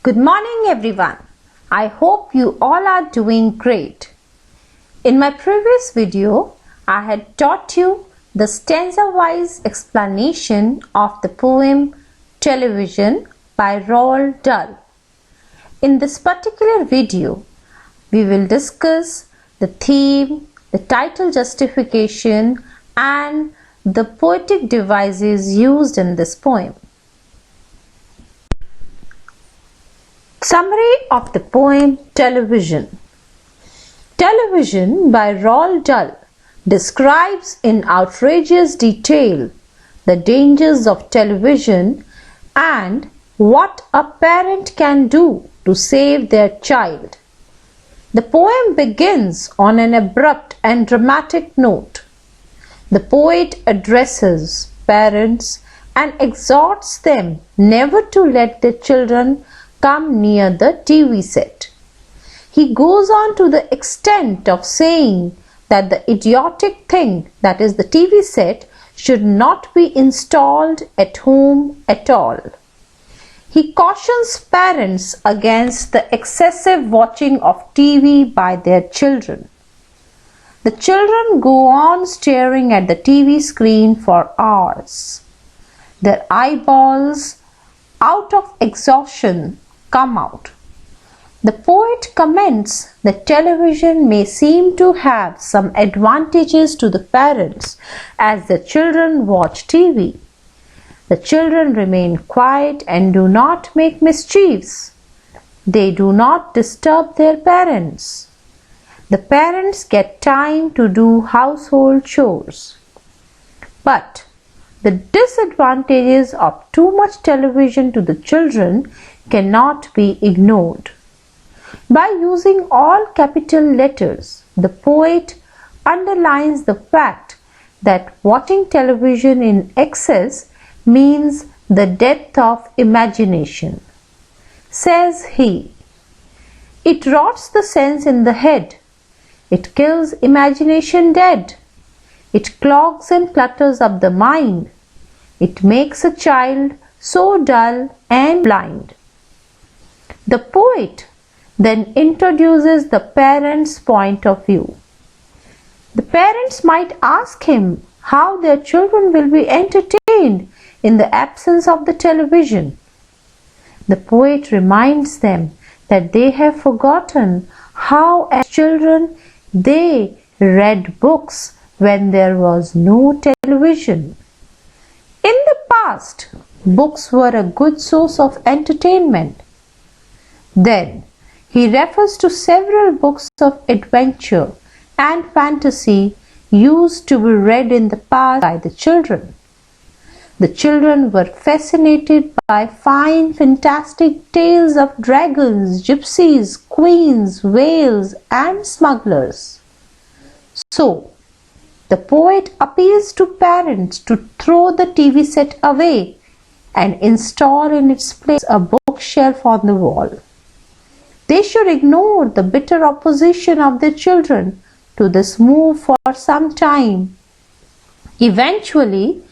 Good morning everyone. I hope you all are doing great. In my previous video, I had taught you the stanza-wise explanation of the poem Television by Roald Dahl. In this particular video, we will discuss the theme, the title justification and the poetic devices used in this poem. Summary of the poem Television. Television by Roald Dahl describes in outrageous detail the dangers of television and what a parent can do to save their child. The poem begins on an abrupt and dramatic note. The poet addresses parents and exhorts them never to let their children come near the TV set. He goes on to the extent of saying that the idiotic thing, that is the TV set, should not be installed at home at all. He cautions parents against the excessive watching of TV by their children. The children go on staring at the TV screen for hours. Their eyeballs, out of exhaustion, come out. The poet comments that television may seem to have some advantages to the parents as the children watch TV. The children remain quiet and do not make mischiefs. They do not disturb their parents. The parents get time to do household chores. But the disadvantages of too much television to the children cannot be ignored. By using all capital letters, the poet underlines the fact that watching television in excess means the death of imagination. Says he, "It rots the sense in the head. It kills imagination dead. It clogs and clutters up the mind. It makes a child so dull and blind." The poet then introduces the parent's point of view. The parents might ask him how their children will be entertained in the absence of the television. The poet reminds them that they have forgotten how as children they read books when there was no television. In the past, books were a good source of entertainment. Then he refers to several books of adventure and fantasy used to be read in the past by the children. The children were fascinated by fine fantastic tales of dragons, gypsies, queens, whales and smugglers. So, the poet appeals to parents to throw the TV set away and install in its place a bookshelf on the wall. They should ignore the bitter opposition of their children to this move for some time. Eventually,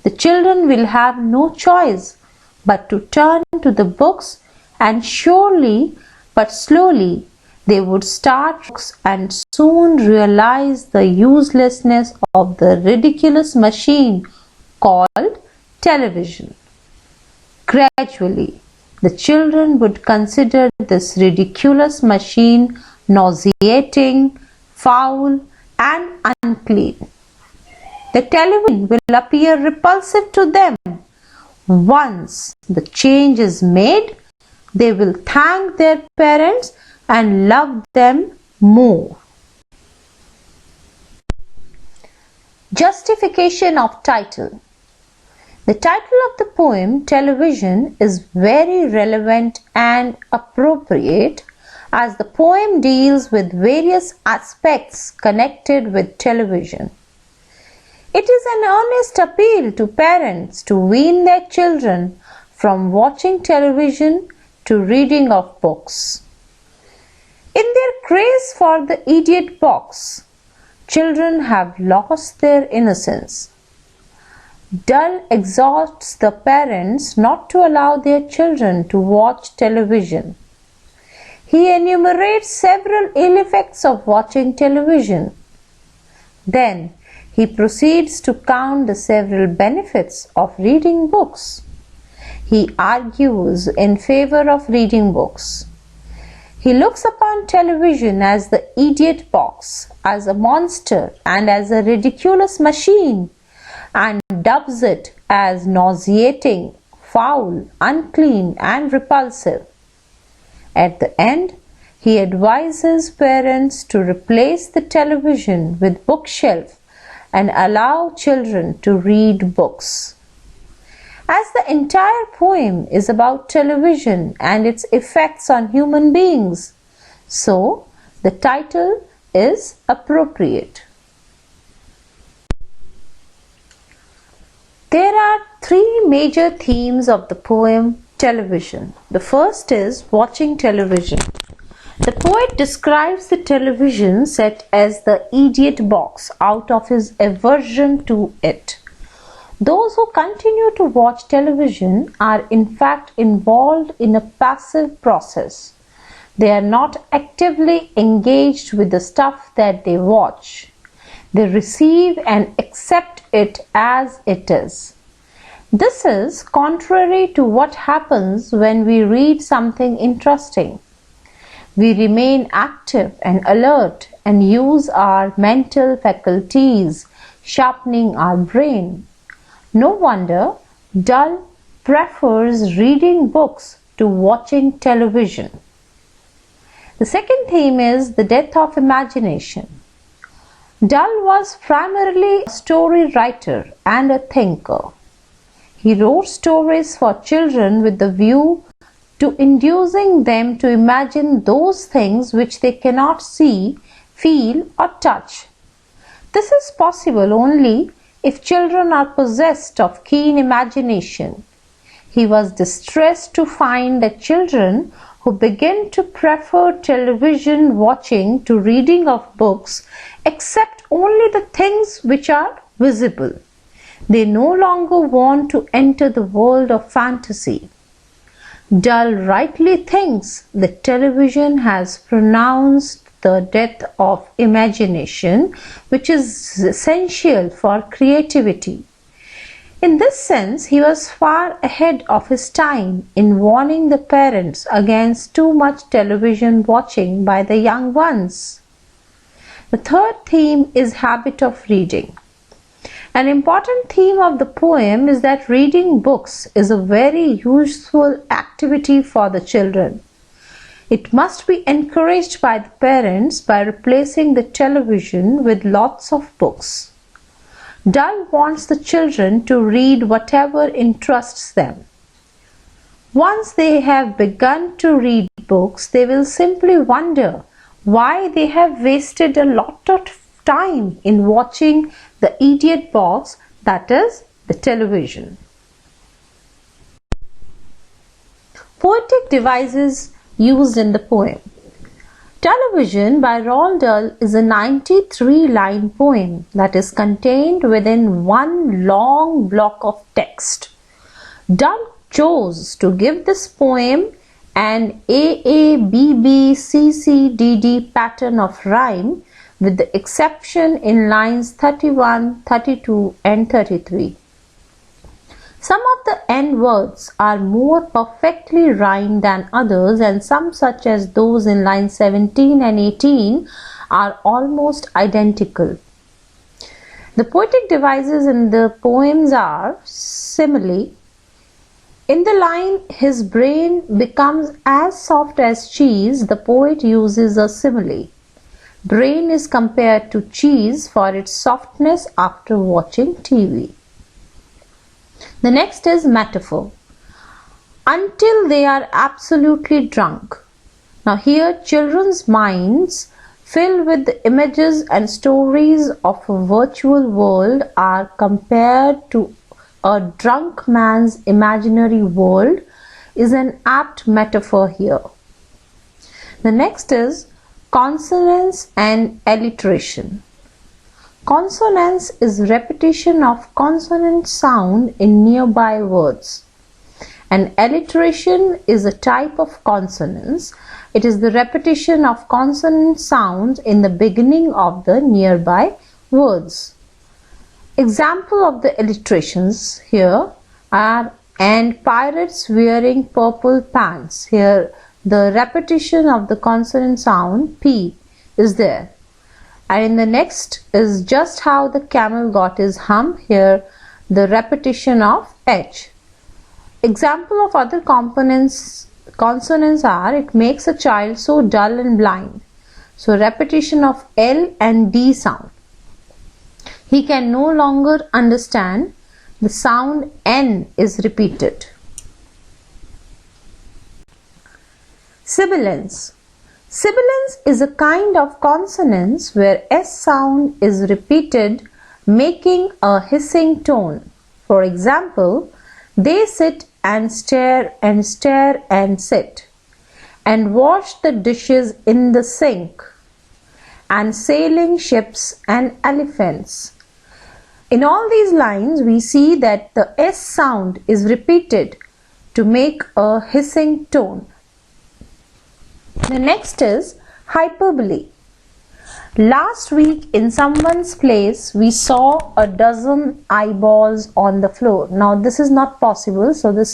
the children will have no choice but to turn to the books, and surely but slowly they would start books and soon realize the uselessness of the ridiculous machine called television. Gradually, the children would consider this ridiculous machine nauseating, foul and unclean. The television will appear repulsive to them. Once the change is made, they will thank their parents and love them more. Justification of title. The title of the poem Television is very relevant and appropriate as the poem deals with various aspects connected with television. It is an earnest appeal to parents to wean their children from watching television to reading of books. In their craze for the idiot box, children have lost their innocence. Dull exhorts the parents not to allow their children to watch television. He enumerates several ill effects of watching television. Then he proceeds to count the several benefits of reading books. He argues in favor of reading books. He looks upon television as the idiot box, as a monster, and as a ridiculous machine, and dubs it as nauseating, foul, unclean, and repulsive. At the end, he advises parents to replace the television with bookshelf and allow children to read books. As the entire poem is about television and its effects on human beings, so the title is appropriate. There are three major themes of the poem Television. The first is watching television. The poet describes the television set as the idiot box out of his aversion to it. Those who continue to watch television are in fact involved in a passive process. They are not actively engaged with the stuff that they watch. They receive and accept it as it is. This is contrary to what happens when we read something interesting. We remain active and alert and use our mental faculties, sharpening our brain. No wonder Dull prefers reading books to watching television. The second theme is the death of imagination. Dull was primarily a story writer and a thinker. He wrote stories for children with the view to inducing them to imagine those things which they cannot see, feel, or touch. This is possible only if children are possessed of keen imagination. He was distressed to find that children who begin to prefer television watching to reading of books accept only the things which are visible. They no longer want to enter the world of fantasy. Dull rightly thinks that television has pronounced the death of imagination, which is essential for creativity. In this sense, he was far ahead of his time in warning the parents against too much television watching by the young ones. The third theme is habit of reading. An important theme of the poem is that reading books is a very useful activity for the children. It must be encouraged by the parents by replacing the television with lots of books. Dull wants the children to read whatever interests them. Once they have begun to read books, they will simply wonder why they have wasted a lot of time in watching the idiot box, that is, the television. Poetic devices used in the poem. Television by Roald Dahl is a 93-line poem that is contained within one long block of text. Dahl chose to give this poem an AABBCCDD pattern of rhyme, with the exception in lines 31, 32 and 33. Some of the end words are more perfectly rhymed than others, and some, such as those in lines 17 and 18, are almost identical. The poetic devices in the poems are simile. In the line, his brain becomes as soft as cheese, the poet uses a simile. Brain is compared to cheese for its softness after watching TV. The next is metaphor. Until they are absolutely drunk. Now here, children's minds filled with the images and stories of a virtual world are compared to a drunk man's imaginary world is an apt metaphor here. The next is consonance and alliteration. Consonance is repetition of consonant sound in nearby words. And alliteration is a type of consonance. It is the repetition of consonant sounds in the beginning of the nearby words. Example of the alliterations here are "and pirates wearing purple pants." Here the repetition of the consonant sound P is there. And in the next is "just how the camel got his hump." Here the repetition of H. Example of other consonants are "it makes a child so dull and blind." So repetition of L and D sound. "He can no longer understand." The sound N is repeated. Sibilance. Sibilance is a kind of consonance where S sound is repeated, making a hissing tone. For example, "they sit and stare and stare and sit," and "wash the dishes in the sink," and "sailing ships and elephants." In all these lines, we see that the S sound is repeated to make a hissing tone. The next is hyperbole. Last week in someone's place, we saw a dozen eyeballs on the floor. Now this is not possible, so this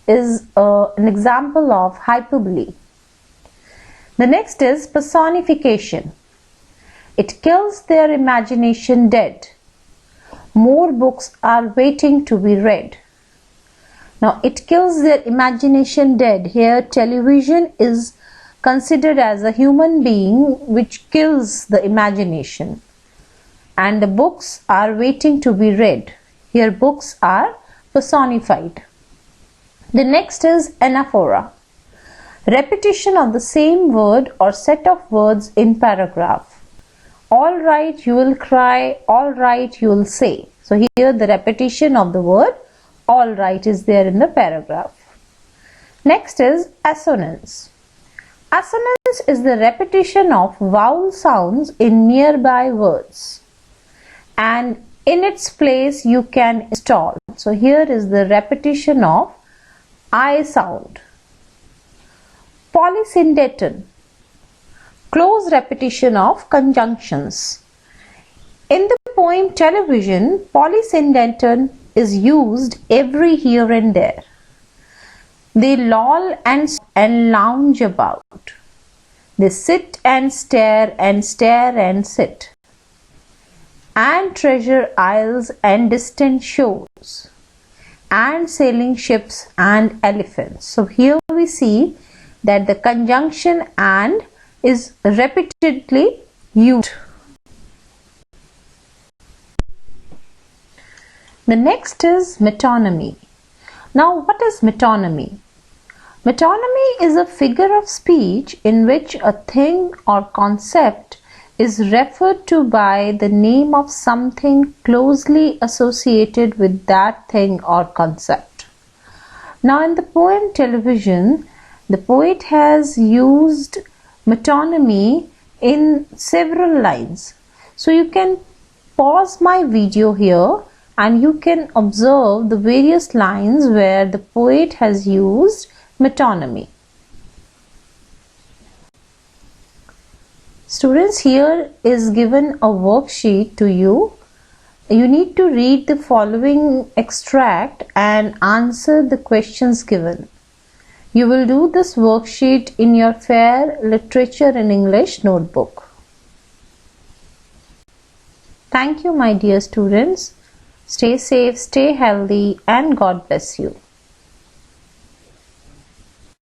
is an example of hyperbole. The next is personification. "It kills their imagination dead." "More books are waiting to be read." Now it kills their imagination dead. Here television is considered as a human being which kills the imagination. And the books are waiting to be read. Here books are personified. The next is anaphora. Repetition of the same word or set of words in paragraph. "All right, you will cry. All right, you will say." So here the repetition of the word all right is there in the paragraph. Next is assonance. Assonance is the repetition of vowel sounds in nearby words, and in its place you can install. So here is the repetition of I sound. Polysyndeton, close repetition of conjunctions. In the poem Television, polysyndeton is used every here and there. They loll and lounge about. They sit and stare and sit, and treasure isles and distant shores, and sailing ships and elephants. So here we see that the conjunction "and" is repeatedly used. The next is metonymy. Now, what is metonymy? Metonymy is a figure of speech in which a thing or concept is referred to by the name of something closely associated with that thing or concept. Now, in the poem Television, the poet has used metonymy in several lines. So you can pause my video here and you can observe the various lines where the poet has used metonymy. Students, here is given a worksheet to you. You need to read the following extract and answer the questions given. You will do this worksheet in your Fair Literature in English notebook. Thank you, my dear students. Stay safe, stay healthy, and God bless you.